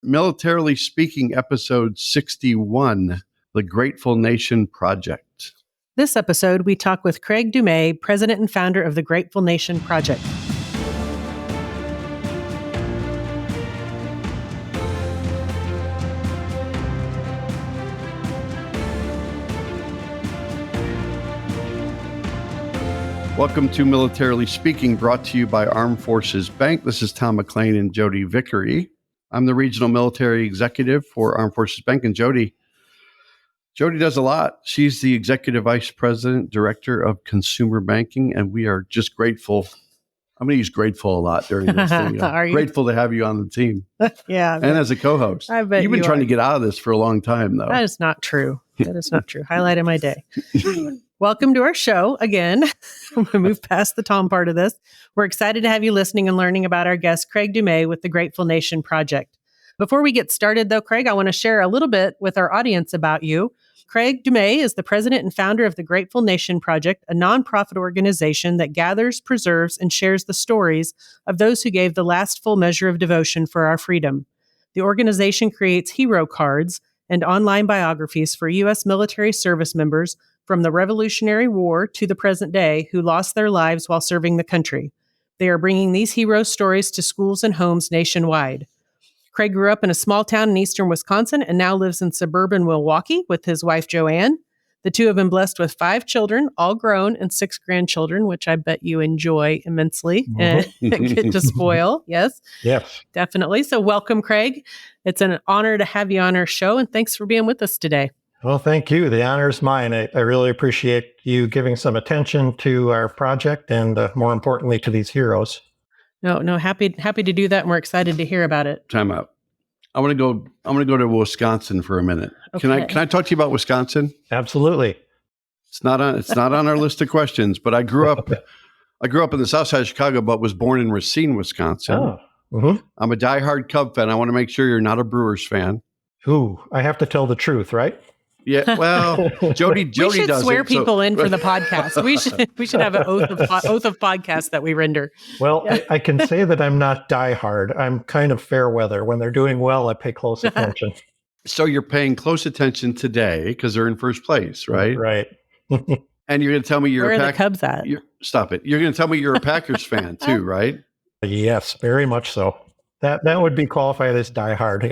Militarily Speaking, episode 61, The Grateful Nation Project. This episode, we talk with Craig Du Mez, president and founder of the Grateful Nation Project. Welcome to Militarily Speaking, brought to you by Armed Forces Bank. This is Tom McLean and Jodi Vickery. I'm the regional military executive for Armed Forces Bank, and Jodi does a lot. She's the executive vice president, director of consumer banking, and we are just grateful. I'm going to use grateful a lot during this thing. Grateful to have you on the team. Yeah. And as a co-host. I bet you've been trying to get out of this for a long time, though. That is not true. That is not true. Highlight of my day. Welcome to our show again. I'm going to move past the Tom part of this. We're excited to have you listening and learning about our guest, Craig Du Mez with the Grateful Nation Project. Before we get started, though, Craig, I want to share a little bit with our audience about you. Craig Du Mez is the president and founder of the Grateful Nation Project, a nonprofit organization that gathers, preserves, and shares the stories of those who gave the last full measure of devotion for our freedom. The organization creates hero cards and online biographies for U.S. military service members from the Revolutionary War to the present day who lost their lives while serving the country. They are bringing these hero stories to schools and homes nationwide. Craig grew up in a small town in eastern Wisconsin and now lives in suburban Milwaukee with his wife, Joanne. The two have been blessed with 5 children, all grown, and 6 grandchildren, which I bet you enjoy immensely and get to spoil. Yes? Yes. Definitely. So welcome, Craig. It's an honor to have you on our show, and thanks for being with us today. Well, thank you. The honor is mine. I really appreciate you giving some attention to our project and more importantly to these heroes. No, happy to do that, and we're excited to hear about it. Time out. I want to go to Wisconsin for a minute. Okay. Can I talk to you about Wisconsin? Absolutely. It's not on our list of questions, but I grew up in the south side of Chicago, but was born in Racine, Wisconsin. Oh. Mm-hmm. I'm a diehard Cub fan. I want to make sure you're not a Brewers fan. Ooh, I have to tell the truth, right? Yeah, well, Jodi we should does swear it, people in for the podcast. We should have an oath of podcast that we render. Well, yeah. I can say that I'm not diehard. I'm kind of fair weather. When they're doing well, I pay close attention. So you're paying close attention today because they're in first place, right? Right. And you're going to tell me Where are the Cubs at? Stop it. You're going to tell me you're a Packers fan too, right? Yes, very much so. That would be qualified as diehard,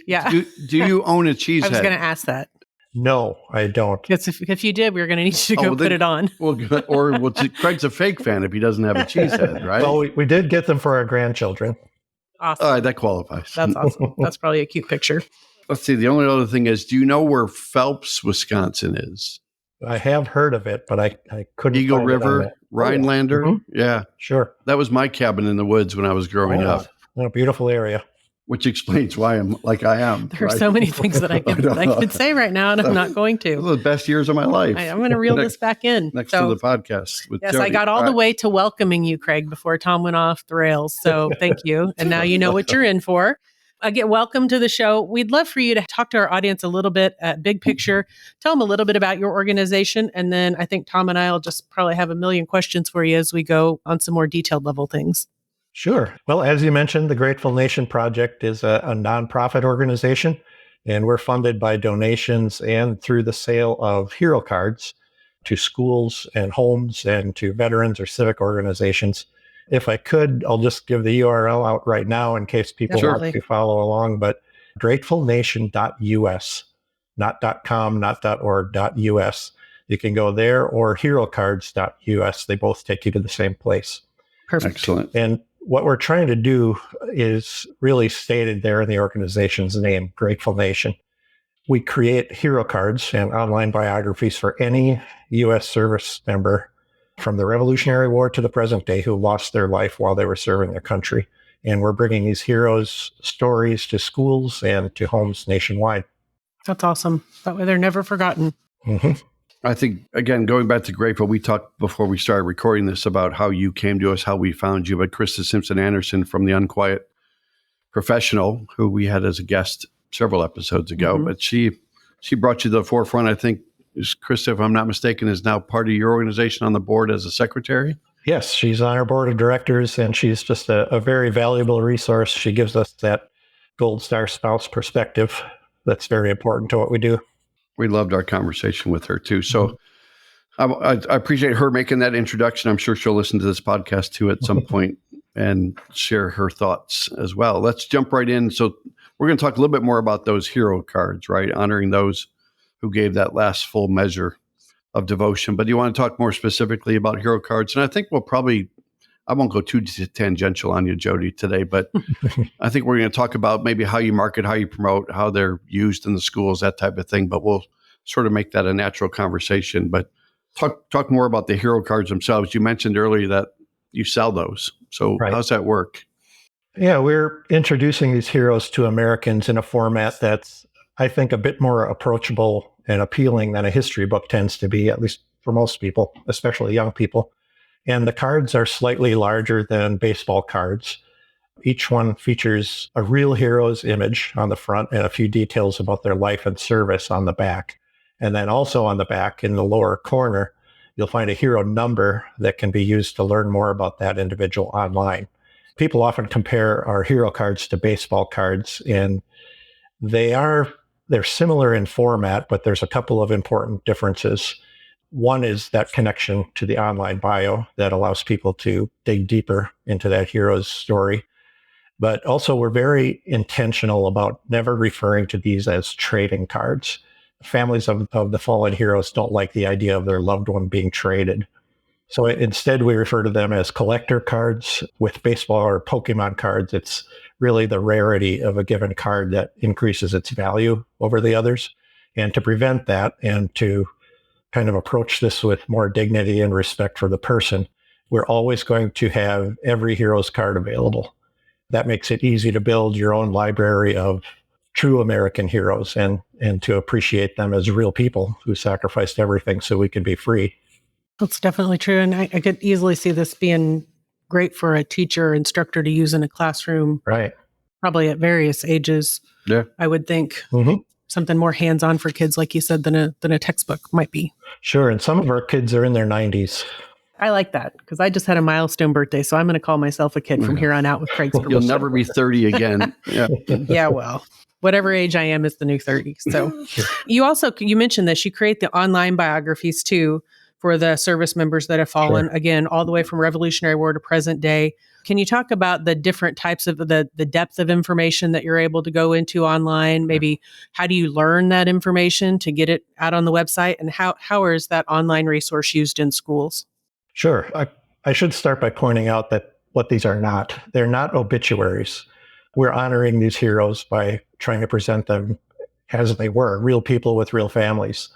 yes. Do you own a cheese head? I was going to ask that. No, I don't. Because if you did, we were going to need you to go put it on. Craig's a fake fan if he doesn't have a cheese head, right? Well, we did get them for our grandchildren. Awesome. All right, that qualifies. That's awesome. That's probably a cute picture. Let's see. The only other thing is, do you know where Phelps, Wisconsin is? I have heard of it, but I couldn't. Eagle River, Rhinelander. Mm-hmm. Yeah. Sure. That was my cabin in the woods when I was growing up. A beautiful area. Which explains why I'm like I am. There are so many things that I could say right now, and I'm not going to. Those are the best years of my life. I'm going to reel this back in. Next to the podcast with Jodi. I got all the way to welcoming you, Craig, before Tom went off the rails. So thank you. And now you know what you're in for. Again, welcome to the show. We'd love for you to talk to our audience a little bit at big picture. Tell them a little bit about your organization. And then I think Tom and I will just probably have a million questions for you as we go on some more detailed level things. Sure. Well, as you mentioned, the Grateful Nation Project is a nonprofit organization, and we're funded by donations and through the sale of hero cards to schools and homes and to veterans or civic organizations. If I could, I'll just give the URL out right now in case people want to follow along, but gratefulnation.us, not .com, not .org, .us. You can go there, or herocards.us. They both take you to the same place. Perfect. Excellent. And what we're trying to do is really stated there in the organization's name, Grateful Nation. We create hero cards and online biographies for any U.S. service member from the Revolutionary War to the present day who lost their life while they were serving their country. And we're bringing these heroes' stories to schools and to homes nationwide. That's awesome. That way they're never forgotten. Mm-hmm. I think, again, going back to Grateful, we talked before we started recording this about how you came to us, how we found you. But Krista Simpson-Anderson from The Unquiet Professional, who we had as a guest several episodes ago, but she brought you to the forefront. I think, Krista, if I'm not mistaken, is now part of your organization on the board as a secretary? Yes, she's on our board of directors, and she's just a very valuable resource. She gives us that Gold Star spouse perspective. That's very important to what we do. We loved our conversation with her too. So I appreciate her making that introduction. I'm sure she'll listen to this podcast too at some point and share her thoughts as well. Let's jump right in. So we're going to talk a little bit more about those hero cards, right? Honoring those who gave that last full measure of devotion. But do you want to talk more specifically about hero cards? And I think I won't go too tangential on you, Jodi, today, but I think we're going to talk about maybe how you market, how you promote, how they're used in the schools, that type of thing. But we'll sort of make that a natural conversation. But talk more about the hero cards themselves. You mentioned earlier that you sell those. So Right. How's that work? Yeah, we're introducing these heroes to Americans in a format that's, I think, a bit more approachable and appealing than a history book tends to be, at least for most people, especially young people. And the cards are slightly larger than baseball cards. Each one features a real hero's image on the front and a few details about their life and service on the back. And then also on the back in the lower corner, you'll find a hero number that can be used to learn more about that individual online. People often compare our hero cards to baseball cards, and they're similar in format, but there's a couple of important differences. One is that connection to the online bio that allows people to dig deeper into that hero's story. But also, we're very intentional about never referring to these as trading cards. Families of the fallen heroes don't like the idea of their loved one being traded. So instead, we refer to them as collector cards. With baseball or Pokemon cards, it's really the rarity of a given card that increases its value over the others. And to prevent that and to kind of approach this with more dignity and respect for the person, we're always going to have every hero's card available. That makes it easy to build your own library of true American heroes and to appreciate them as real people who sacrificed everything so we could be free. That's definitely true. And I could easily see this being great for a teacher or instructor to use in a classroom, Right. probably at various ages. Yeah. I would think Mm-hmm. something more hands-on for kids, like you said, than a textbook might be. Sure. And some of our kids are in their 90s. I like that because I just had a milestone birthday, so I'm going to call myself a kid from here on out with Craig's permission. You'll never be 30 again. Yeah. Yeah, well, whatever age I am is the new 30. So you mentioned this, you create the online biographies too for the service members that have fallen, Sure. again, all the way from Revolutionary War to present day. Can you talk about the different types of the depth of information that you're able to go into online? Maybe how do you learn that information to get it out on the website? And how is that online resource used in schools? Sure. I should start by pointing out that what these are not. They're not obituaries. We're honoring these heroes by trying to present them as they were, real people with real families.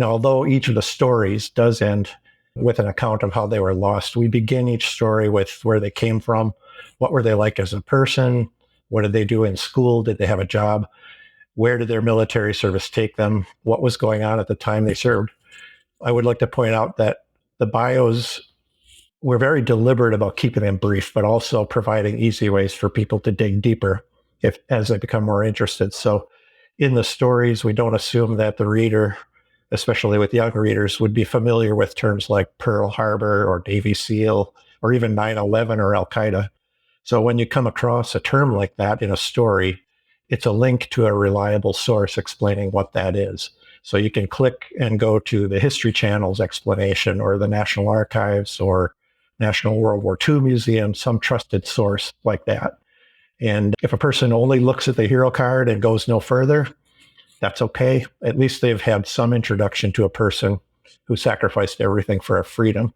Although each of the stories does end with an account of how they were lost, we begin each story with where they came from, what were they like as a person, what did they do in school, did they have a job, where did their military service take them, what was going on at the time they served. I would like to point out that the bios, we're very deliberate about keeping them brief, but also providing easy ways for people to dig deeper as they become more interested. So in the stories, we don't assume that the reader, especially with young readers, would be familiar with terms like Pearl Harbor or Navy SEAL or even 9/11 or Al-Qaeda. So when you come across a term like that in a story, it's a link to a reliable source explaining what that is. So you can click and go to the History Channel's explanation or the National Archives or National World War II Museum, some trusted source like that. And if a person only looks at the hero card and goes no further, that's okay. At least they've had some introduction to a person who sacrificed everything for our freedom.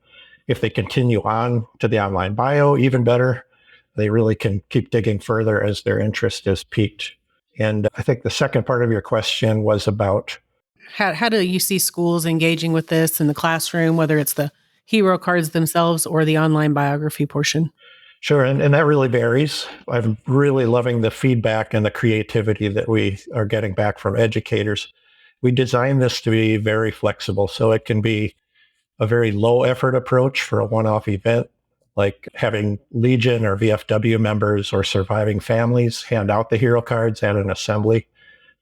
If they continue on to the online bio, even better, they really can keep digging further as their interest is piqued. And I think the second part of your question was about How do you see schools engaging with this in the classroom, whether it's the hero cards themselves or the online biography portion? Sure, and that really varies. I'm really loving the feedback and the creativity that we are getting back from educators. We designed this to be very flexible, so it can be a very low effort approach for a one-off event, like having Legion or VFW members or surviving families hand out the hero cards at an assembly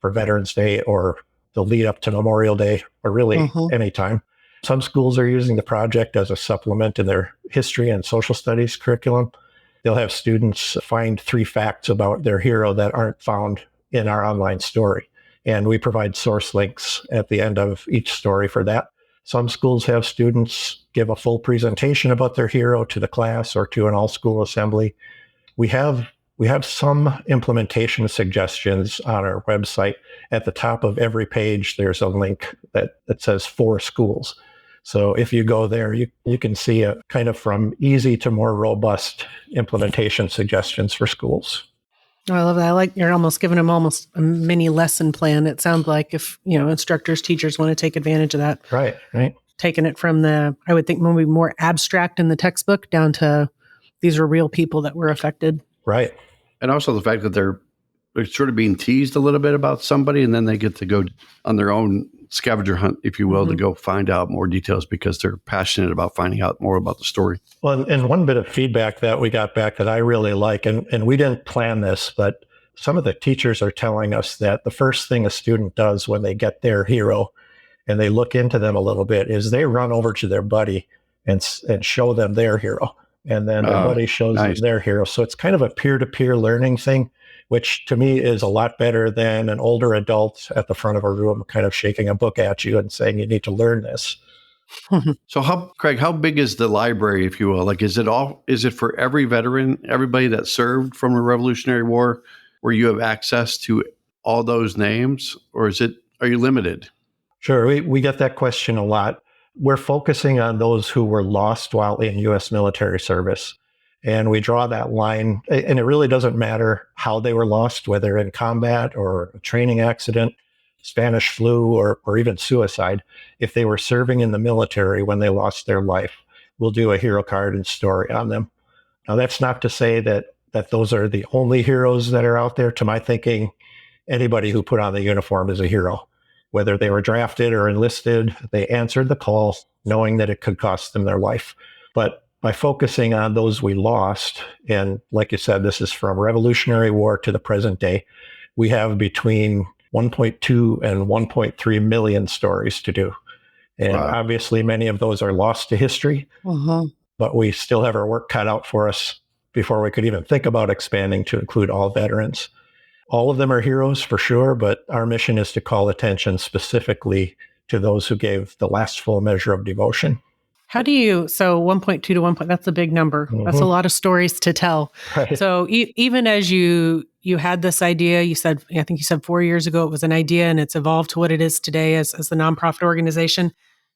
for Veterans Day or the lead up to Memorial Day, or really anytime. Some schools are using the project as a supplement in their history and social studies curriculum. they'll have students find 3 facts about their hero that aren't found in our online story. And we provide source links at the end of each story for that. Some schools have students give a full presentation about their hero to the class or to an all-school assembly. We have some implementation suggestions on our website. At the top of every page, there's a link that says for schools. So if you go there, you can see a kind of from easy to more robust implementation suggestions for schools. Oh, I love that. I like you're almost giving them almost a mini lesson plan. It sounds like if, instructors, teachers want to take advantage of that. Right. Taking it from I would think maybe more abstract in the textbook down to these are real people that were affected. Right. And also the fact that they're sort of being teased a little bit about somebody, and then they get to go on their own scavenger hunt, if you will, to go find out more details because they're passionate about finding out more about the story. Well, and one bit of feedback that we got back that I really like, and we didn't plan this, but some of the teachers are telling us that the first thing a student does when they get their hero and they look into them a little bit is they run over to their buddy and show them their hero. And then their buddy shows them their hero. So it's kind of a peer-to-peer learning thing, which to me is a lot better than an older adult at the front of a room kind of shaking a book at you and saying, you need to learn this. So Craig, how big is the library, if you will? Like, is it for every veteran, everybody that served from the Revolutionary War, where you have access to all those names, or are you limited? Sure. We get that question a lot. We're focusing on those who were lost while in U.S. military service. And we draw that line, and it really doesn't matter how they were lost, whether in combat or a training accident, Spanish flu, or even suicide. If they were serving in the military when they lost their life, we'll do a hero card and story on them. Now, that's not to say that those are the only heroes that are out there. To my thinking, anybody who put on the uniform is a hero. Whether they were drafted or enlisted, they answered the call knowing that it could cost them their life. But by focusing on those we lost, and like you said, this is from Revolutionary War to the present day, we have between 1.2 and 1.3 million stories to do. And obviously many of those are lost to history, but we still have our work cut out for us before we could even think about expanding to include all veterans. All of them are heroes for sure, but our mission is to call attention specifically to those who gave the last full measure of devotion. So 1.2 to 1. That's a big number. That's a lot of stories to tell. Right. So even as you had this idea, I think you said 4 years ago, it was an idea and it's evolved to what it is today as the nonprofit organization.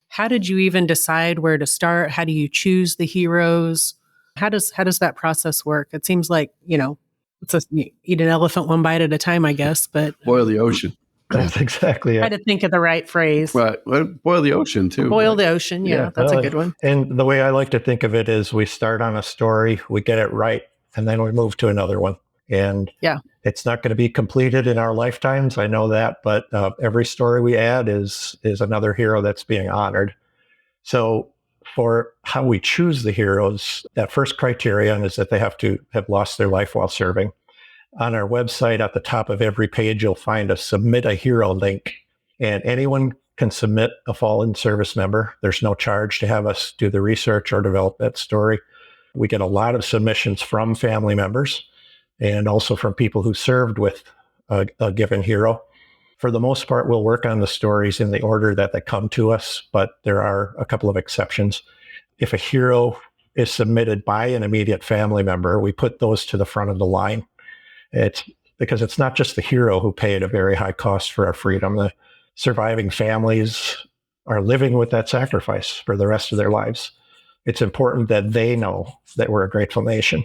How did you even decide where to start? How do you choose the heroes? How does that process work? It seems like, eat an elephant one bite at a time, I guess, but boil the ocean. That's exactly it. Try to think of the right phrase. Right. Well, boil the ocean too. Boil the ocean. Yeah, that's a good one. And the way I like to think of it is we start on a story, we get it right, and then we move to another one. And it's not going to be completed in our lifetimes. I know that, but every story we add is another hero that's being honored. So for how we choose the heroes, that first criterion is that they have to have lost their life while serving. On our website, at the top of every page, you'll find a Submit a Hero link. And anyone can submit a fallen service member. There's no charge to have us do the research or develop that story. We get a lot of submissions from family members and also from people who served with a given hero. For the most part, we'll work on the stories in the order that they come to us, but there are a couple of exceptions. If a hero is submitted by an immediate family member, we put those to the front of the line. It's because it's not just the hero who paid a very high cost for our freedom. The surviving families are living with that sacrifice for the rest of their lives. It's important that they know that we're a grateful nation.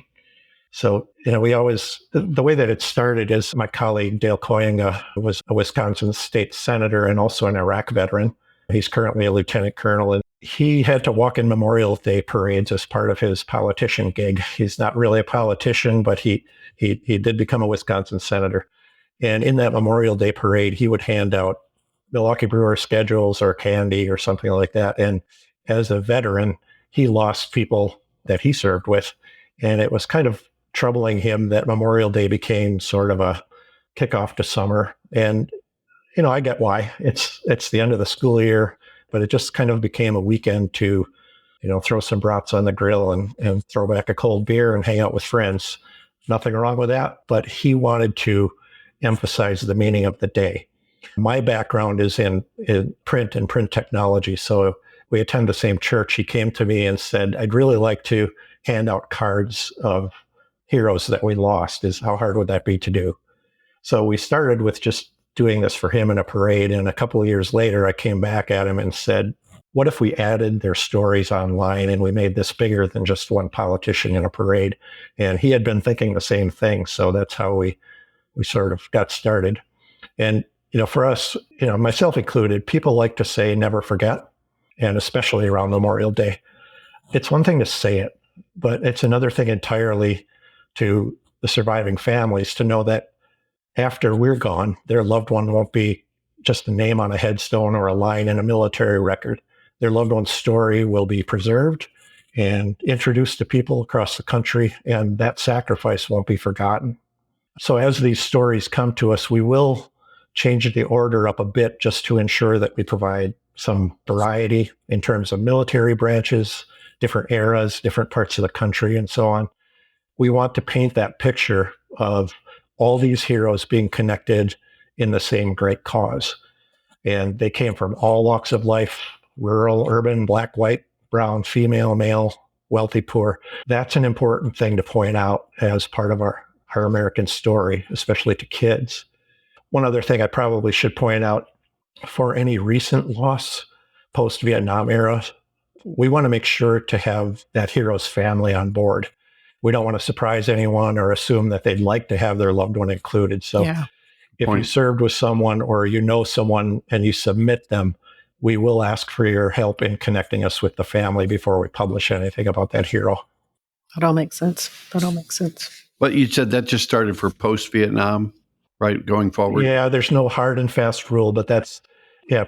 So, we always, the way that it started is my colleague Dale Koyenga was a Wisconsin state senator and also an Iraq veteran. He's currently a lieutenant colonel, and he had to walk in Memorial Day parades as part of his politician gig. He's not really a politician, but he did become a Wisconsin senator. And in that Memorial Day parade, he would hand out Milwaukee Brewer schedules or candy or something like that. And as a veteran, he lost people that he served with. And it was kind of troubling him that Memorial Day became sort of a kickoff to summer. And, I get why. It's the end of the school year, but it just kind of became a weekend to throw some brats on the grill and throw back a cold beer and hang out with friends. Nothing wrong with that, but he wanted to emphasize the meaning of the day. My background is in print and print technology, so we attend the same church. He came to me and said, I'd really like to hand out cards of heroes that we lost. How hard would that be to do? So we started with just doing this for him in a parade, and a couple of years later, I came back at him and said, what if we added their stories online and we made this bigger than just one politician in a parade? And he had been thinking the same thing. So that's how we sort of got started. And, for us, myself included, people like to say never forget, and especially around Memorial Day. It's one thing to say it, but it's another thing entirely to the surviving families to know that after we're gone, their loved one won't be just a name on a headstone or a line in a military record. Their loved one's story will be preserved and introduced to people across the country, and that sacrifice won't be forgotten. So as these stories come to us, we will change the order up a bit just to ensure that we provide some variety in terms of military branches, different eras, different parts of the country, and so on. We want to paint that picture of all these heroes being connected in the same great cause. And they came from all walks of life, rural, urban, black, white, brown, female, male, wealthy, poor. That's an important thing to point out as part of our American story, especially to kids. One other thing I probably should point out, for any recent loss post-Vietnam era, we want to make sure to have that hero's family on board. We don't want to surprise anyone or assume that they'd like to have their loved one included. So if you served with someone or someone and you submit them, we will ask for your help in connecting us with the family before we publish anything about that hero. That all makes sense. But you said that just started for post-Vietnam, right, going forward? Yeah, there's no hard and fast rule, but that's,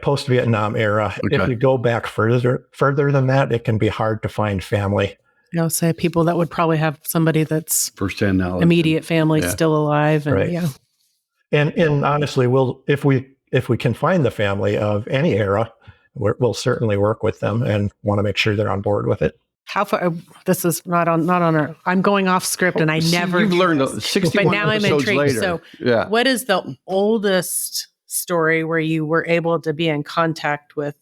post-Vietnam era. Okay. If you go back further than that, it can be hard to find family. Say people that would probably have somebody that's first-hand knowledge, immediate family still alive. And, right. And honestly, if we can find the family of any era, we'll certainly work with them and want to make sure they're on board with it. How far? This is not on our. I'm going off script, and I never. You've learned 61 but now I'm intrigued. Later. So, what is the oldest story where you were able to be in contact with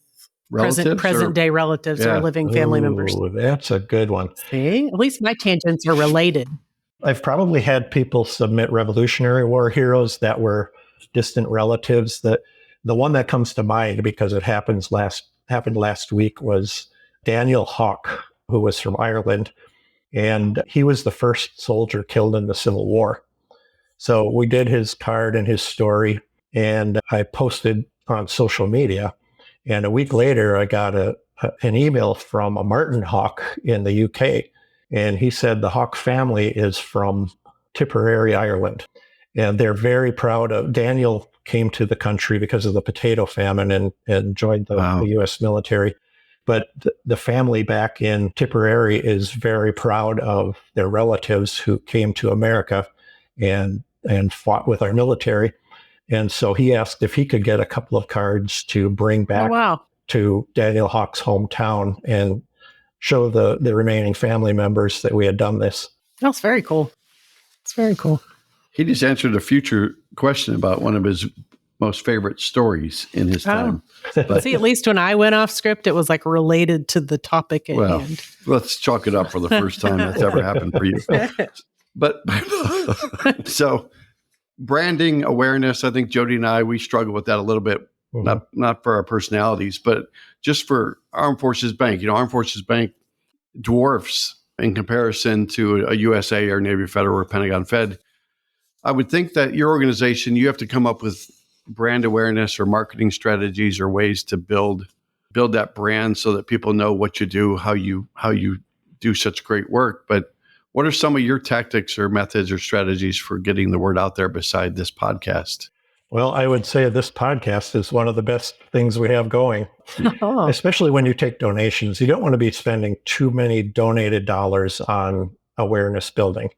present day relatives or living family members? That's a good one. See, at least my tangents are related. I've probably had people submit Revolutionary War heroes that were distant relatives. That the one that comes to mind, because it happened last week, was Daniel Hawke, who was from Ireland, and he was the first soldier killed in the Civil War. So we did his card and his story, and I posted on social media. And a week later, I got an email from a Martin Hawke in the UK, and he said the Hawke family is from Tipperary, Ireland, and they're very proud of. Daniel came to the country because of the potato famine and joined the U.S. military. But the family back in Tipperary is very proud of their relatives who came to America and fought with our military. And so he asked if he could get a couple of cards to bring back to Daniel Hawke's hometown and show the remaining family members that we had done this. That's very cool. It's very cool. He just answered a future question about one of his most favorite stories in his time. But see, at least when I went off script, it was like related to the topic at hand. Let's chalk it up for the first time that's ever happened for you. But so branding awareness, I think Jodi and I, we struggle with that a little bit, not for our personalities, but just for Armed Forces Bank. Armed Forces Bank dwarfs in comparison to a USA or Navy Federal or Pentagon Fed. I would think that your organization, you have to come up with brand awareness or marketing strategies or ways to build that brand so that people know what you do, how you do such great work. But what are some of your tactics or methods or strategies for getting the word out there beside this podcast? Well, I would say this podcast is one of the best things we have going, especially when you take donations. You don't want to be spending too many donated dollars on awareness building.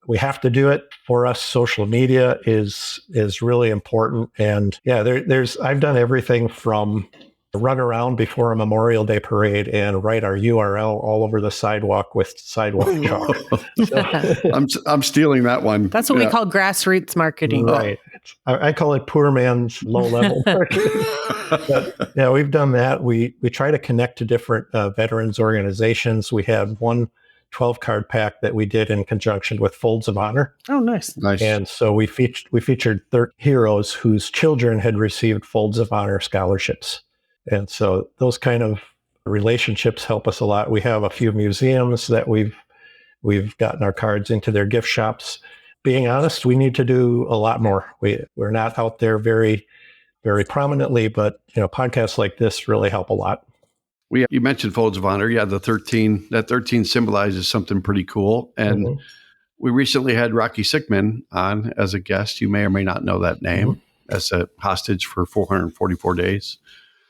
We have to do it. For us, social media is really important. And I've done everything from run around before a Memorial Day parade and write our URL all over the sidewalk with sidewalk chalk. I'm stealing that one. That's what we call grassroots marketing. Right. I call it poor man's low-level marketing. But yeah, we've done that. We try to connect to different veterans organizations. We had one 12-card pack that we did in conjunction with Folds of Honor. Oh, nice. And so we featured 30 heroes whose children had received Folds of Honor scholarships. And so those kind of relationships help us a lot. We have a few museums that we've gotten our cards into their gift shops. Being honest, we need to do a lot more. We're not out there very, very prominently, but podcasts like this really help a lot. You mentioned Folds of Honor. Yeah, the 13. That 13 symbolizes something pretty cool. And we recently had Rocky Sickman on as a guest. You may or may not know that name, as a hostage for 444 days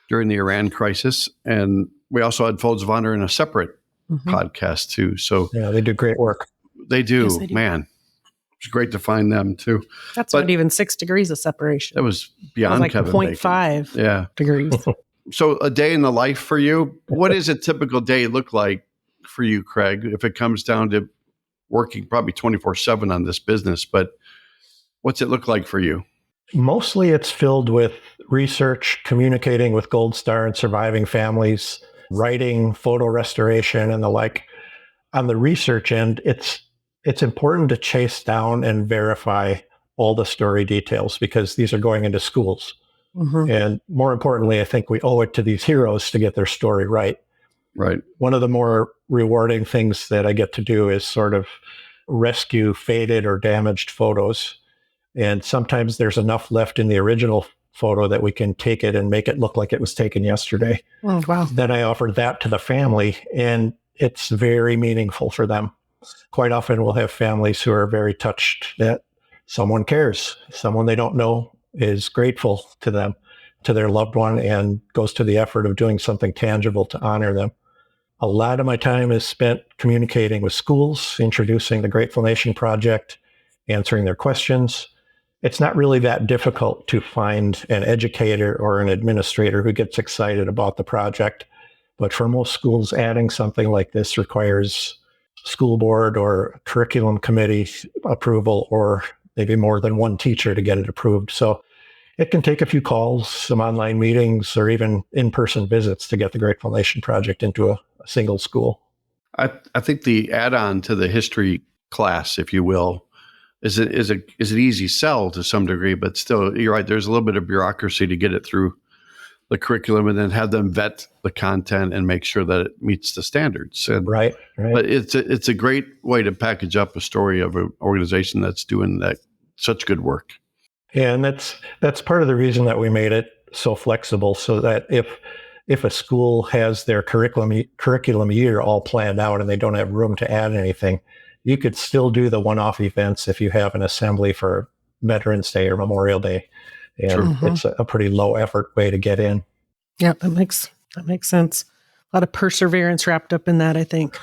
during the Iran crisis. And we also had Folds of Honor in a separate podcast too. So yeah, they do great work. They do. Yes, they do. Man. It's great to find them too. That's not even 6 degrees of separation. That was beyond like Kevin 0.5 degrees. So a day in the life for you, what does a typical day look like for you, Craig, if it comes down to working probably 24/7 on this business, but what's it look like for you? Mostly it's filled with research, communicating with Gold Star and surviving families, writing, photo restoration, and the like. On the research end, it's important to chase down and verify all the story details because these are going into schools. And more importantly, I think we owe it to these heroes to get their story right. Right. One of the more rewarding things that I get to do is sort of rescue faded or damaged photos. And sometimes there's enough left in the original photo that we can take it and make it look like it was taken yesterday. Oh, wow. Then I offer that to the family, and it's very meaningful for them. Quite often we'll have families who are very touched that someone cares. Someone they don't know is grateful to them, to their loved one, and goes to the effort of doing something tangible to honor them. A lot of my time is spent communicating with schools, introducing the Grateful Nation Project, answering their questions. It's not really that difficult to find an educator or an administrator who gets excited about the project. But for most schools, adding something like this requires school board or curriculum committee approval, or maybe more than one teacher to get it approved. So it can take a few calls, some online meetings, or even in-person visits to get the Grateful Nation Project into a single school. I think the add-on to the history class, if you will, is an easy sell to some degree, but still, you're right. There's a little bit of bureaucracy to get it through the curriculum and then have them vet the content and make sure that it meets the standards. And, right. But it's a great way to package up a story of an organization that's doing that such good work. Yeah, and that's part of the reason that we made it so flexible, so that if a school has their curriculum year all planned out and they don't have room to add anything, you could still do the one-off events if you have an assembly for Veterans Day or Memorial Day. And it's a pretty low effort way to get in. Yeah, that makes sense. A lot of perseverance wrapped up in that, I think.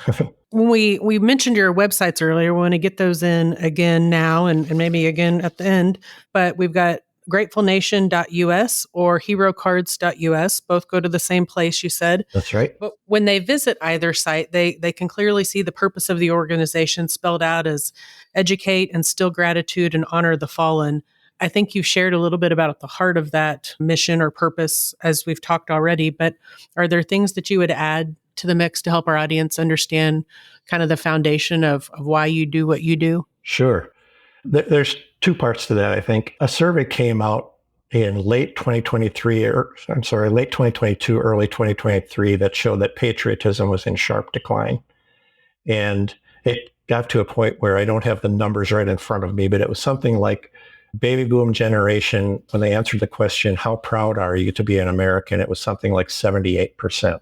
When we mentioned your websites earlier, we want to get those in again now and maybe again at the end. But we've got gratefulnation.us or herocards.us. Both go to the same place, you said. That's right. But when they visit either site, they can clearly see the purpose of the organization spelled out as educate, instill gratitude, and honor the fallen. I think you shared a little bit about the heart of that mission or purpose as we've talked already, but are there things that you would add to the mix to help our audience understand kind of the foundation of why you do what you do? Sure. There's two parts to that, I think. A survey came out in late 2022, early 2023 that showed that patriotism was in sharp decline. And it got to a point where I don't have the numbers right in front of me, but it was something like baby boom generation, when they answered the question, how proud are you to be an American? It was something like 78%.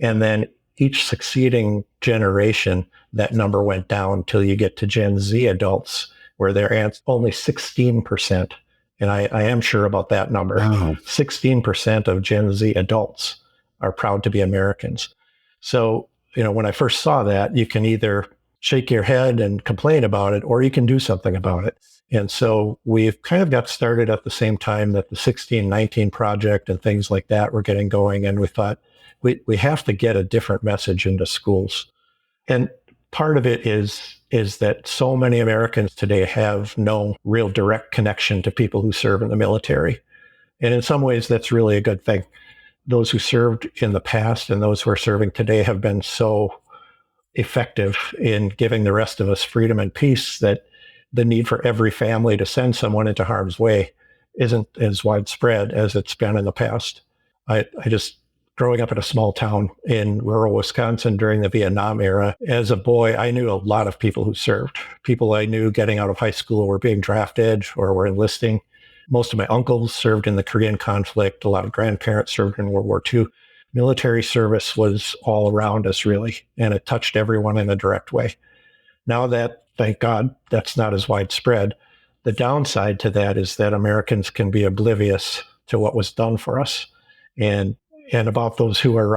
And then each succeeding generation, that number went down until you get to Gen Z adults, where they're only 16%. And I am sure about that number. Wow. 16% of Gen Z adults are proud to be Americans. So, when I first saw that, you can either shake your head and complain about it, or you can do something about it. And so we've kind of got started at the same time that the 1619 project and things like that were getting going. And we thought we have to get a different message into schools. And part of it is that so many Americans today have no real direct connection to people who serve in the military. And in some ways, that's really a good thing. Those who served in the past and those who are serving today have been so effective in giving the rest of us freedom and peace that the need for every family to send someone into harm's way isn't as widespread as it's been in the past. I just, growing up in a small town in rural Wisconsin during the Vietnam era, as a boy, I knew a lot of people who served. People I knew getting out of high school were being drafted or were enlisting. Most of my uncles served in the Korean conflict. A lot of grandparents served in World War II. Military service was all around us, really, and it touched everyone in a direct way. Now that, thank God, that's not as widespread, the downside to that is that Americans can be oblivious to what was done for us and about those who are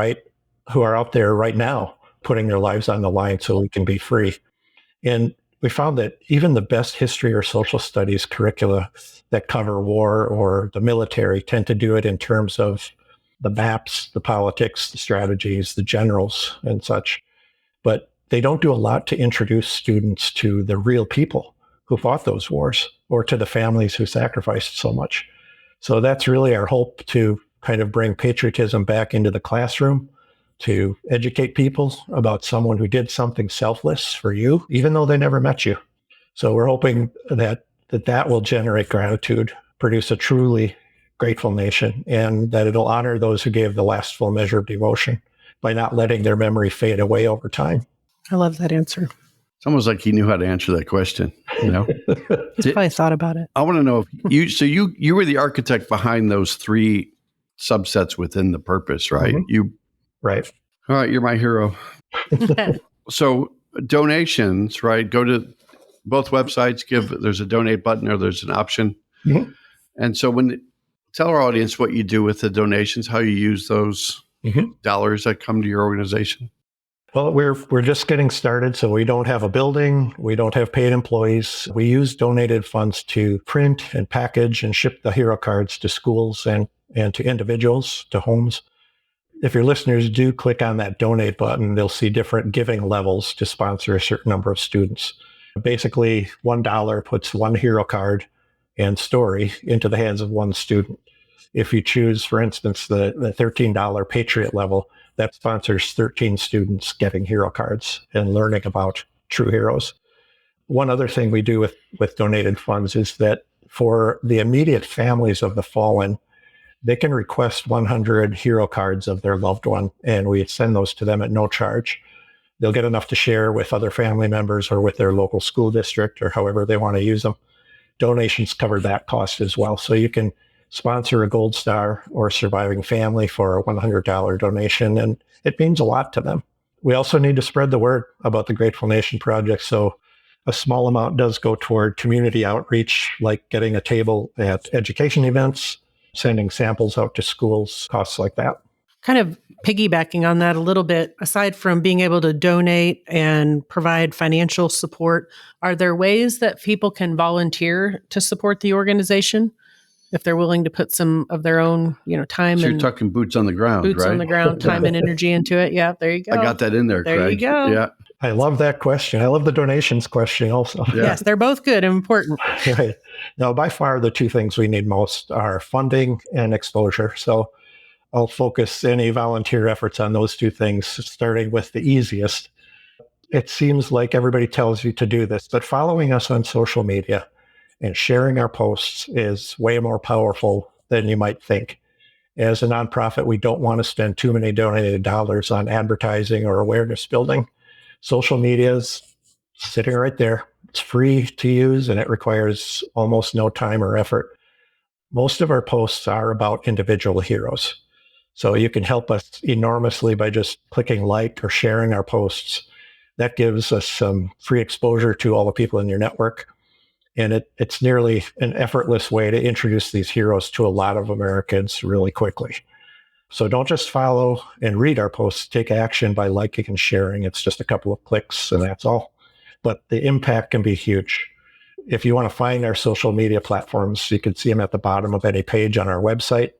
out there right now putting their lives on the line so we can be free. And we found that even the best history or social studies curricula that cover war or the military tend to do it in terms of the maps, the politics, the strategies, the generals and such. But they don't do a lot to introduce students to the real people who fought those wars or to the families who sacrificed so much. So that's really our hope, to kind of bring patriotism back into the classroom, to educate people about someone who did something selfless for you, even though they never met you. So we're hoping that will generate gratitude, produce a truly grateful nation, and that it'll honor those who gave the last full measure of devotion by not letting their memory fade away over time. I love that answer. It's almost like he knew how to answer that question. You know, He's probably thought about it. I want to know if you were the architect behind those three subsets within the purpose, right? Mm-hmm. Right. All right, you're my hero. So donations, right? Go to both websites. There's a donate button or there's an option. Mm-hmm. And so tell our audience what you do with the donations, how you use those dollars that come to your organization. Well, we're just getting started, so we don't have a building, we don't have paid employees. We use donated funds to print and package and ship the hero cards to schools and to individuals, to homes. If your listeners do click on that donate button, they'll see different giving levels to sponsor a certain number of students. Basically, $1 puts one hero card and story into the hands of one student. If you choose, for instance, the $13 Patriot level, that sponsors 13 students getting hero cards and learning about true heroes. One other thing we do with donated funds is that for the immediate families of the fallen, they can request 100 hero cards of their loved one, and we send those to them at no charge. They'll get enough to share with other family members or with their local school district or however they want to use them. Donations cover that cost as well. So you can sponsor a Gold Star or surviving family for a $100 donation, and it means a lot to them. We also need to spread the word about the Grateful Nation Project, so a small amount does go toward community outreach, like getting a table at education events, sending samples out to schools, costs like that. Kind of piggybacking on that a little bit, aside from being able to donate and provide financial support, are there ways that people can volunteer to support the organization if they're willing to put some of their own, time? So and you're talking boots on the ground, boots right? on the ground, time and energy into it. Yeah, there you go. I got that in there, There Craig. you go. Yeah. I love that question. I love the donations question also. Yeah. Yes, they're both good and important. Right. Now, by far, the two things we need most are funding and exposure. So I'll focus any volunteer efforts on those two things, starting with the easiest. It seems like everybody tells you to do this, but following us on social media and sharing our posts is way more powerful than you might think. As a nonprofit, we don't want to spend too many donated dollars on advertising or awareness building. Social media is sitting right there. It's free to use, and it requires almost no time or effort. Most of our posts are about individual heroes. So you can help us enormously by just clicking like or sharing our posts. That gives us some free exposure to all the people in your network. And it's nearly an effortless way to introduce these heroes to a lot of Americans really quickly. So don't just follow and read our posts, take action by liking and sharing. It's just a couple of clicks and that's all. but the impact can be huge. If you want to find our social media platforms, you can see them at the bottom of any page on our website.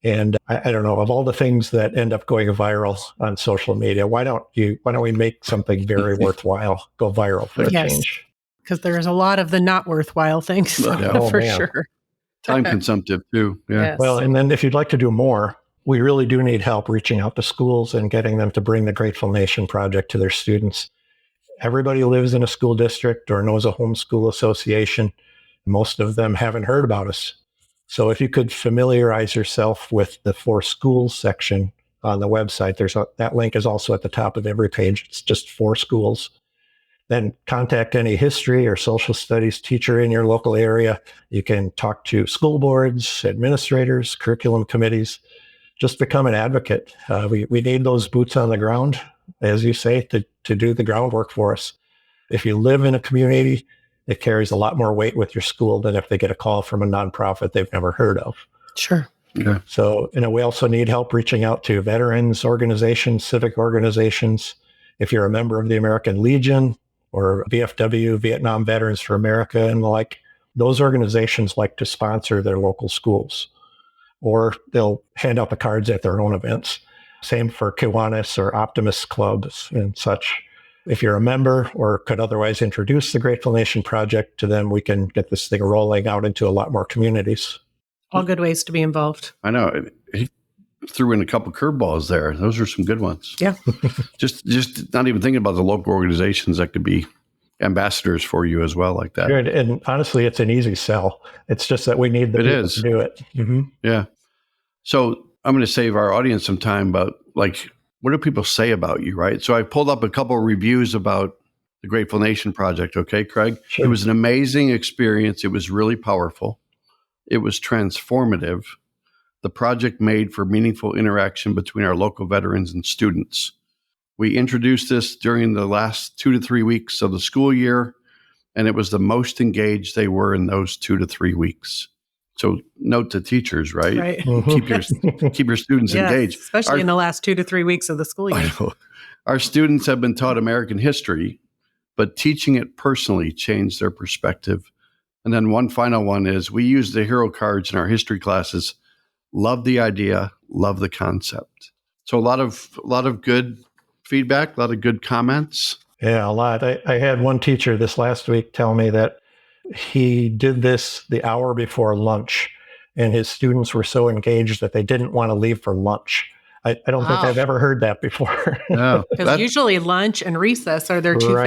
And I don't know, of all the things that end up going viral on social media, why don't we make something very worthwhile go viral for a change? Because there's a lot of the not worthwhile things for sure. Time consumptive too. Yeah. Yes. Well, and then if you'd like to do more, we really do need help reaching out to schools and getting them to bring the Grateful Nation project to their students. Everybody lives in a school district or knows a homeschool association. Most of them haven't heard about us. So if you could familiarize yourself with the For Schools section on the website, that link is also at the top of every page. It's just For Schools. Then contact any history or social studies teacher in your local area. You can talk to school boards, administrators, curriculum committees. Just become an advocate. We need those boots on the ground, as you say, to do the groundwork for us. If you live in a community, it carries a lot more weight with your school than if they get a call from a nonprofit they've never heard of. Sure. Yeah. So, we also need help reaching out to veterans organizations, civic organizations. If you're a member of the American Legion or VFW, Vietnam Veterans for America, and the like, those organizations like to sponsor their local schools, or they'll hand out the cards at their own events. Same for Kiwanis or Optimist clubs and such. If you're a member or could otherwise introduce the Grateful Nation Project to them, we can get this thing rolling out into a lot more communities. All good ways to be involved. I know. He threw in a couple curveballs there. Those are some good ones. Yeah. just not even thinking about the local organizations that could be ambassadors for you as well, like that. Good. And honestly, it's an easy sell. It's just that we need the people to do it. Mm-hmm. Yeah. So I'm going to save our audience some time about, like, what do people say about you, right? So I pulled up a couple of reviews about the Grateful Nation Project. Okay, Craig? Sure. It was an amazing experience. It was really powerful. It was transformative. The project made for meaningful interaction between our local veterans and students. We introduced this during the last 2 to 3 weeks of the school year, and it was the most engaged they were in those 2 to 3 weeks. So note to teachers, right? Right. Keep your students engaged. Especially in the last 2 to 3 weeks of the school year. Our students have been taught American history, but teaching it personally changed their perspective. And then one final one is, we use the hero cards in our history classes. Love the idea, love the concept. So a lot of good feedback, a lot of good comments. Yeah, a lot. I had one teacher this last week tell me that he did this the hour before lunch, and his students were so engaged that they didn't want to leave for lunch. I don't think I've ever heard that before. No, because usually lunch and recess are their two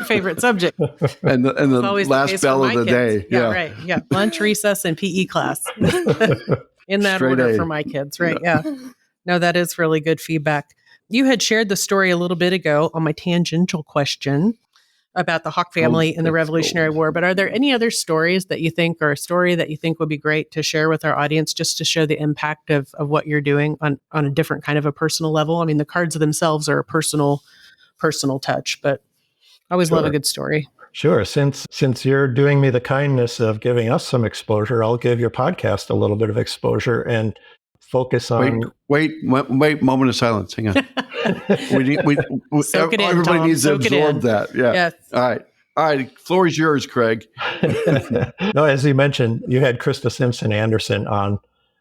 favorite subjects. And the last bell of the day. Yeah, right. Yeah, lunch, recess, and PE class. In that Straight order A. for my kids, right? Yeah. No, that is really good feedback. You had shared the story a little bit ago on my tangential question about the Hawk family in the Revolutionary War. But are there any other stories that you think, or a story that you think would be great to share with our audience, just to show the impact of what you're doing on a different kind of a personal level? I mean, the cards themselves are a personal touch, but I always love a good story. Sure. Since you're doing me the kindness of giving us some exposure, I'll give your podcast a little bit of exposure and focus on. Wait, moment of silence. Hang on. Everybody needs to absorb that. Yeah. Yes. All right. Floor is yours, Craig. No, as you mentioned, you had Krista Simpson Anderson on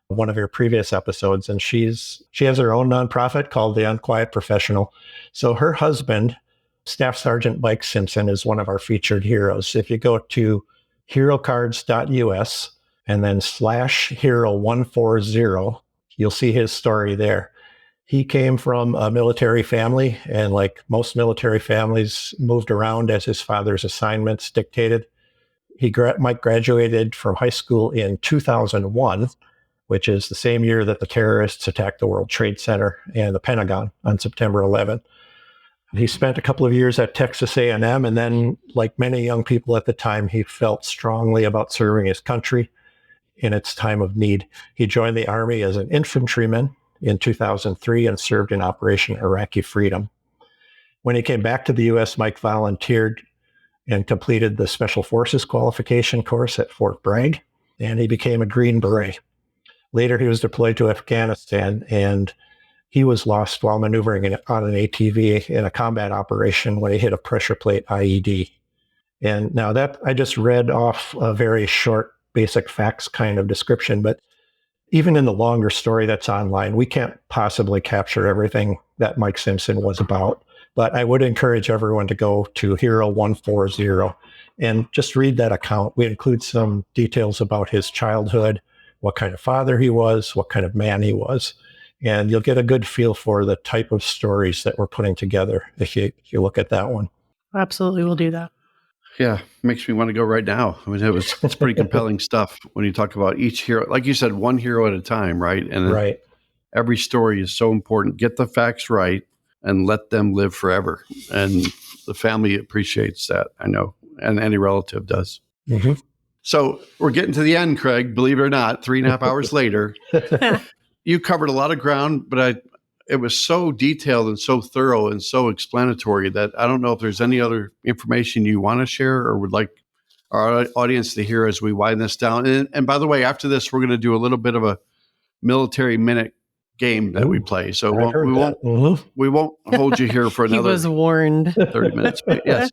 one of your previous episodes, and she has her own nonprofit called The Unquiet Professional. So her husband, Staff Sergeant Mike Simpson, is one of our featured heroes. If you go to herocards.us and then /hero140, you'll see his story there. He came from a military family, and like most military families, moved around as his father's assignments dictated. Mike graduated from high school in 2001, which is the same year that the terrorists attacked the World Trade Center and the Pentagon on September 11th. He spent a couple of years at Texas A&M, and then, like many young people at the time, he felt strongly about serving his country in its time of need. He joined the Army as an infantryman in 2003 and served in Operation Iraqi Freedom. When he came back to the U.S., Mike volunteered and completed the Special Forces qualification course at Fort Bragg, and he became a Green Beret. Later, he was deployed to Afghanistan and He was lost while maneuvering on an ATV in a combat operation when he hit a pressure plate IED. And now that I just read off a very short basic facts kind of description, but even in the longer story that's online, we can't possibly capture everything that Mike Simpson was about. But I would encourage everyone to go to Hero 140 and just read that account. We include some details about his childhood, what kind of father he was, what kind of man he was. And you'll get a good feel for the type of stories that we're putting together if you look at that one. Absolutely, we'll do that. Yeah, makes me want to go right now. I mean, it's pretty compelling stuff when you talk about each hero. Like you said, one hero at a time, right? And right. Every story is so important. Get the facts right and let them live forever. And the family appreciates that, I know, and any relative does. Mm-hmm. So we're getting to the end, Craig, believe it or not, 3.5 hours later. You covered a lot of ground, but it was so detailed and so thorough and so explanatory that I don't know if there's any other information you want to share or would like our audience to hear as we widen this down. And by the way, after this, we're going to do a little bit of a military minute game that we play. So we won't hold you here for another He was warned. 30 minutes. But yes.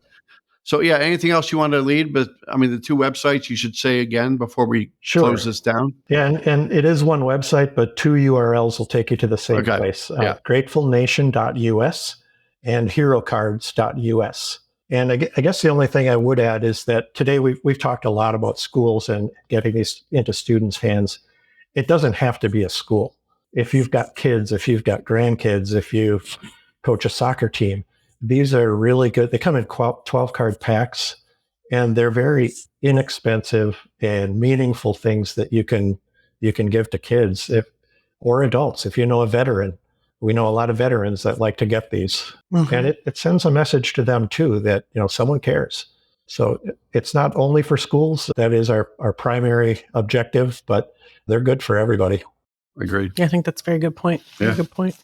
So yeah, anything else you want to lead? But I mean, the two websites you should say again before we close this down. Yeah, and it is one website, but two URLs will take you to the same place. Gratefulnation.us and herocards.us. And I guess the only thing I would add is that today we've talked a lot about schools and getting these into students' hands. It doesn't have to be a school. If you've got kids, if you've got grandkids, if you coach a soccer team, these are really good. They come in 12-card packs, and they're very inexpensive and meaningful things that you can give to kids or adults. If you know a veteran, we know a lot of veterans that like to get these, and it sends a message to them too that someone cares. So it's not only for schools. That is our primary objective, but they're good for everybody. Agreed. Yeah, I think that's a very good point. Very good point.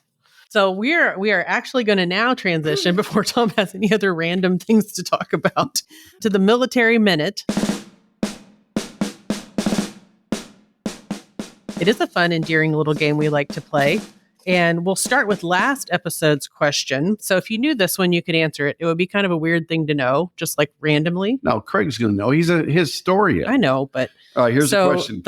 So we are actually going to now transition, before Tom has any other random things to talk about, to the Military Minute. It is a fun, endearing little game we like to play. And we'll start with last episode's question. So if you knew this one, you could answer it. It would be kind of a weird thing to know, just like randomly. No, Craig's going to know. He's a historian. I know, but here's the question.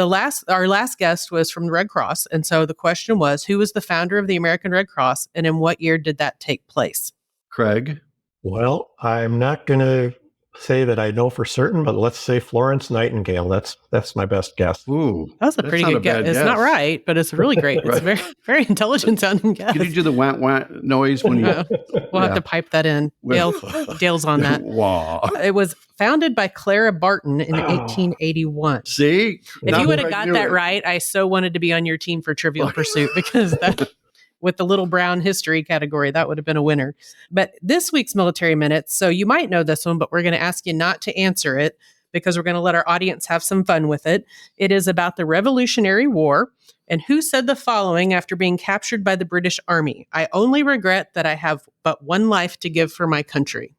Our last guest was from the Red Cross. And so the question was, who was the founder of the American Red Cross and in what year did that take place? Craig? Well, I'm not going to say that I know for certain, but let's say Florence Nightingale. That's my best guess. Ooh, that's a pretty good guess. It's not right, but it's really great. It's very, very intelligent sounding guess. Can you do the wah wah noise when you? We'll have to pipe that in. Dale's on that. Wow. It was founded by Clara Barton in 1881. See, if you would have got that right, I so wanted to be on your team for Trivial Pursuit because that. With the little brown history category, that would have been a winner. But this week's Military Minutes, so you might know this one, but we're going to ask you not to answer it because we're going to let our audience have some fun with it. It is about the Revolutionary War and who said the following after being captured by the British Army. I only regret that I have but one life to give for my country.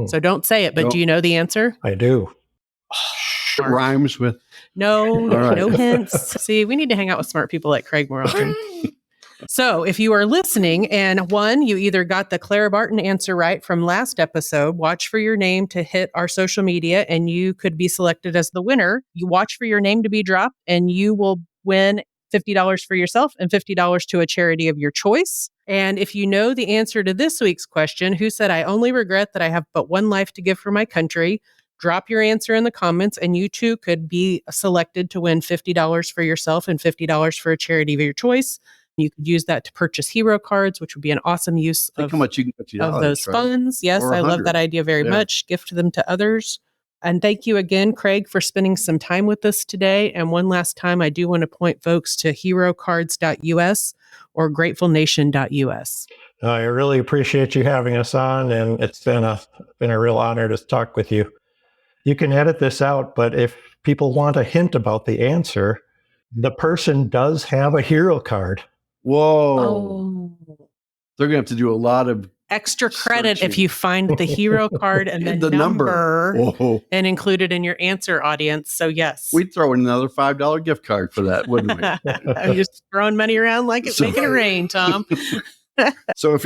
So don't say it, but do you know the answer? I do. It rhymes with. No hints. See, we need to hang out with smart people like Craig more often. So if you are listening and one, you either got the Clara Barton answer right from last episode, watch for your name to hit our social media and you could be selected as the winner. You watch for your name to be dropped and you will win $50 for yourself and $50 to a charity of your choice. And if you know the answer to this week's question, who said, I only regret that I have but one life to give for my country, drop your answer in the comments and you too could be selected to win $50 for yourself and $50 for a charity of your choice. You could use that to purchase hero cards, which would be an awesome use of those funds. Yes, I love that idea very much. Gift them to others. And thank you again, Craig, for spending some time with us today. And one last time, I do want to point folks to herocards.us or gratefulnation.us. I really appreciate you having us on, and it's been a real honor to talk with you. You can edit this out, but if people want a hint about the answer, the person does have a hero card. Whoa. They're going to have to do a lot of extra credit Searching. if you find the hero card and the, The number. Whoa. and include it in your answer audience. So yes. We'd throw in another $5 gift card for that, wouldn't we? I'm just throwing money around like it's making it rain, Tom. So if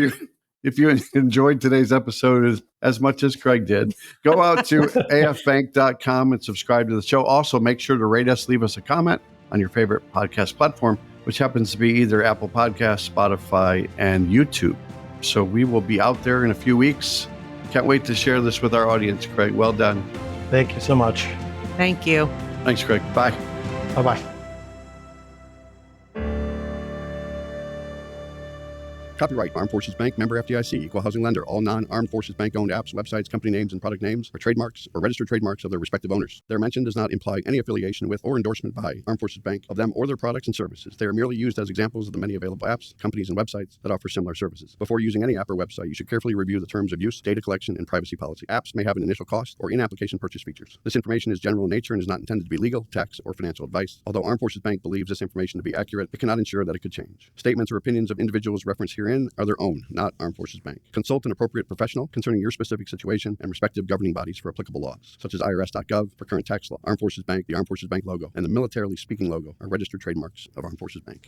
you enjoyed today's episode as much as Craig did, go out to afbank.com and subscribe to the show. Also, make sure to rate us, leave us a comment on your favorite podcast platform, which happens to be either Apple Podcasts, Spotify, and YouTube. So we will be out there in a few weeks. Can't wait to share this with our audience, Craig. Well done. Thank you so much. Thank you. Thanks, Craig. Bye. Bye-bye. Copyright Armed Forces Bank, member FDIC, equal housing lender. All non-Armed Forces Bank owned apps, websites, company names, and product names are trademarks or registered trademarks of their respective owners. Their mention does not imply any affiliation with or endorsement by Armed Forces Bank of them or their products and services. They are merely used as examples of the many available apps, companies, and websites that offer similar services. Before using any app or website, you should carefully review the terms of use, data collection, and privacy policy. Apps may have an initial cost or in-application purchase features. This information is general in nature and is not intended to be legal, tax, or financial advice. Although Armed Forces Bank believes this information to be accurate, it cannot ensure that it could change. Statements or opinions of individuals referenced herein are their own, not Armed Forces Bank. Consult an appropriate professional concerning your specific situation and respective governing bodies for applicable laws, such as irs.gov for current tax law. Armed Forces Bank, the Armed Forces Bank logo, and the Militarily Speaking logo are registered trademarks of Armed Forces Bank.